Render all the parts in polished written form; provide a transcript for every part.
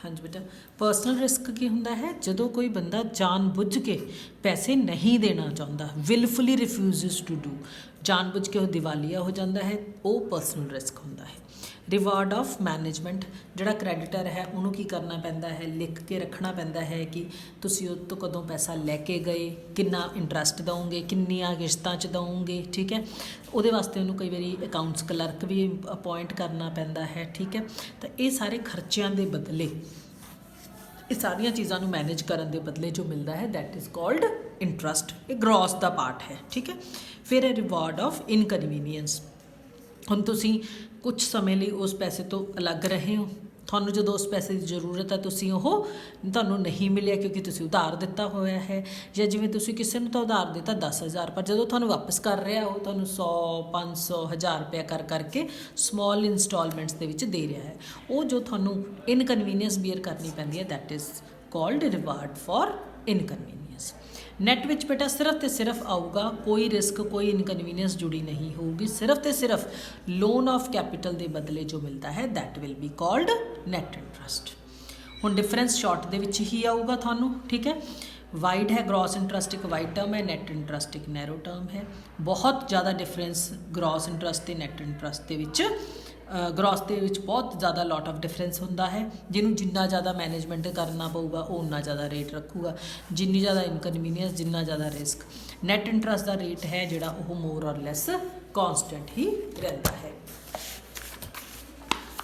हाँ जी बेटा, personal risk की हुंदा है जदों कोई बंदा जानबुझ के पैसे नहीं देना चाहता, विलफुली रिफ्यूज़ टू डू, जानबुझ के वो दिवालिया हो जाता है, वो पर्सनल रिस्क हुंदा है। रिवार्ड ऑफ मैनेजमेंट, जिहड़ा क्रैडिटर है उन्होंने की करना पैंदा है, लिख के रखना पैंदा है कि तुसीं उस तो कदों पैसा लैके गए, कितना इंटरस्ट दोगे, किन्नियां किश्तां च दोगे, ठीक है। उहदे वास्ते उन्होंने कई बारी अकाउंट्स क्लर्क भी अपॉइंट करना पैंदा है, ठीक है। तो ये सारे खर्चियां दे बदले, ये सारिया चीज़ों को मैनेज करने के बदले जो मिलता है दैट इज़ कॉल्ड इंटरस्ट। ये ग्रॉस का पार्ट है, ठीक है। फिर है रिवार्ड ऑफ इनकनवीनियंस, हुण तुसीं कुछ समय लिए उस पैसे तो अलग रहे हो, थानू जो उस पैसे की जरूरत है तुसीं ओह तुहानू नहीं मिलिया क्योंकि तुसीं उधार दिता होया है, या जिवें तुसीं किसी नूं तां उधार दिता 10,000 पर जो थानू वापस कर रहा वो तुहानू 100, 500, 1000 रुपया कर करके समॉल इंस्टॉलमेंट्स दे विच दे रहा है, वो जो थानू इनकनवीनियंस बीयर करनी पैंदी है that is called reward for inconvenience. नैट विच बेटा सिर्फ तो सिर्फ आऊगा, कोई रिस्क कोई इनकनवीनियंस जुड़ी नहीं होगी, सिर्फ तो सिर्फ लोन ऑफ कैपिटल के बदले जो मिलता है that will be called net interest. हुण डिफरेंस शॉर्ट दे विच ही आऊगा थानू, ठीक है। वाइड है ग्रॉस इंटरस्ट एक वाइड टर्म है, नैट इंटरस्ट एक नैरो टर्म है। बहुत ज़्यादा डिफरेंस ग्रॉस इंटरस्ट ते नैट इंटरस्ट के विच, ग्रॉस के बहुत ज़्यादा लॉट ऑफ डिफरेंस होंदा है, जिन्हों जिन्ना ज़्यादा मैनेजमेंट करना पऊगा वो उन्ना ज़्यादा रेट रखूगा, जिन्नी ज़्यादा इनकनवीनियंस जिन्ना ज़्यादा रिस्क। नैट इंटरस्ट का रेट है जिहड़ा वो मोर और लैस कॉन्सटेंट ही रहता है।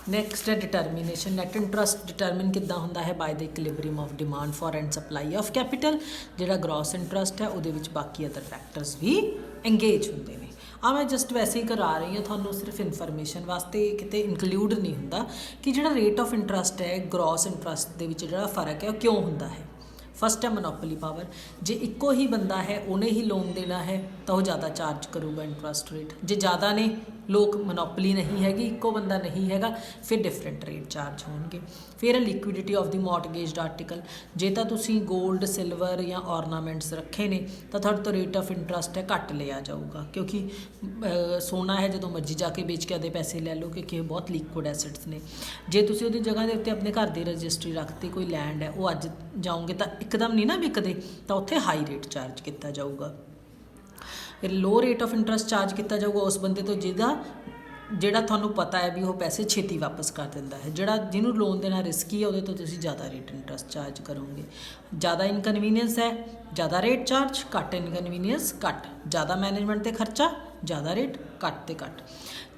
नैक्सट है डिटर्मीनेशन। नैट इंटरस्ट डिटरमिन किद्दां हुंदा है by the equilibrium of demand for and supply of capital. जिहड़ा ग्रॉस इंटरस्ट है उहदे विच बाकी अदर फैक्टर्स भी एंगेज हुंदे ने। मैं जस्ट वैसे ही करा रही हूँ थानू सिर्फ इन्फॉर्मेशन वास्ते, किते इंकलूड नहीं हुंदा कि जिहड़ा रेट ऑफ इंटरस्ट है ग्रॉस इंटरस्ट दे विच जिहड़ा फर्क है वो क्यों हुंदा है। फस्ट है मोनोपोली पावर, जे इक्को ही बंदा है उन्हें ही लोन देना है तो वह ज़्यादा चार्ज करूगा इंटरस्ट रेट, जे ज़्यादा ने लोग मोनोपोली नहीं हैगी, इक्को बंदा नहीं हैगा, फिर डिफरेंट रेट चार्ज होंगे। फिर liquidity of the mortgage article, जे तो तुसी गोल्ड सिल्वर या ऑर्नामेंट्स रखे ने तो थोड़े तो रेट ऑफ इंटरस्ट है घट लिया जाऊगा, क्योंकि सोना है जो मर्जी जाके बेच के आदे पैसे ले लो क्योंकि बहुत लिक्विड एसेट्स ने। जे तुसी उहदी जगह के उत्ते अपने घर की रजिस्ट्री रखती, कोई लैंड है वो अज जाओगे तो एकदम नहीं ना विकते, तो उत्थे हाई रेट चार्ज किया जाऊगा। फिर लो रेट ऑफ इंटरस्ट चार्ज किया जाऊगा उस बंदे तो जिहड़ा थानू पता है भी वो पैसे छेती वापस कर दिंदा है, जिहड़ा जिन्होंने लोन देना रिस्की है उहदे तो तुसीं ज़्यादा रेट इंटरस्ट चार्ज करोगे। ज़्यादा इनकनवीनियंस है ज़्यादा रेट चार्ज, घट इनकनवीनियंस घट, ज़्यादा मैनेजमेंट ते खर्चा ज़्यादा रेट, घट ते घट।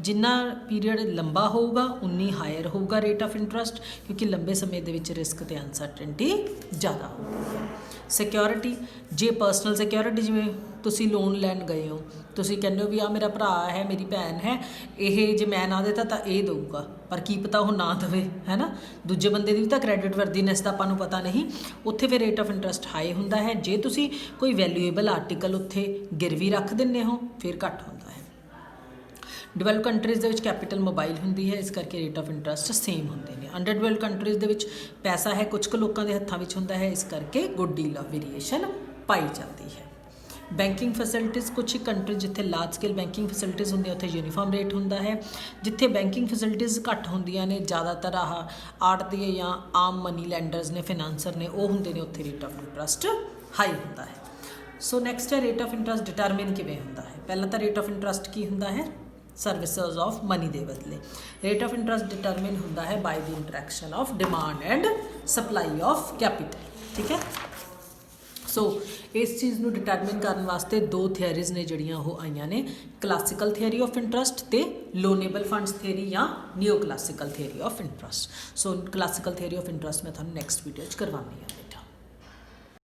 जिन्ना पीरियड लंबा होगा उन्नी हायर होगा रेट ऑफ इंटरस्ट, क्योंकि लंबे समय दे विच रिस्क ते अनसर्टेनिटी ज़्यादा होगी। सिक्योरिटी, जे पर्सनल सिक्योरिटी जिवें तुसीं लोन लैन गए हो, तुसीं कहते हो भी आ मेरा भरा है मेरी भैन है, ये जे मैं ना देता तो ये दूगा, पर की पता वो ना देवे, है ना, दूजे बंदे की भी तो क्रेडिट वर्दीनेस का आपां नूं पता नहीं, उत्थे फिर रेट ऑफ इंटरस्ट हाई हुंदा है। जे तुसीं कोई वैल्यूएबल आर्टिकल उत्थे गिरवी रख दिंदे हो फिर घट हुंदा है। डिवेलप कंट्रीज़ दे विच कैपिटल मोबाइल हुंदी है, इस करके रेट ऑफ इंटरस्ट सेम होंदे ने। अंडर डिवेलप कंट्रीज़ दे विच पैसा है कुछ कुछ लोगों के हत्थां विच हुंदा है, इस करके गुड डील ऑफ वेरीएशन पाई जाती है। बैंकिंग फैसिलिटीज़, कुछ ही कंट्री जिथे लार्ज स्केल बैंकिंग फैसिलिटीज़ होंदी उत्थे यूनीफॉर्म रेट होंदा है, जिथे बैंकिंग फैसिलिटीज़ घट होंदियां ने, ज़्यादातर आड़तीए या आम मनी लैंडर्स ने, फिनांसर ने, वो होंदे ने, उत्थे रेट ऑफ इंटरस्ट हाई होंदा है। सो नैक्सट है रेट ऑफ इंटरस्ट डिटरमिन किवें हुंदा है। पहला तो रेट ऑफ इंटरस्ट की हुंदा है सर्विसेज ऑफ मनी दे बदले। रेट ऑफ इंटरस्ट डिटरमिन होंदा है by the interaction of demand and supply of capital, ठीक है। सो इस चीज़ को डिटरमिन करने वास्ते दो थियरीज़ ने जिहड़ियां वो आईयां ने, क्लासिकल थियरी ऑफ इंटरस्ट ते लोनेबल फंड्स थियरी या neo classical theory of interest. So classical theory of interest मैं थानू नैक्सट वीडियो करवानी है।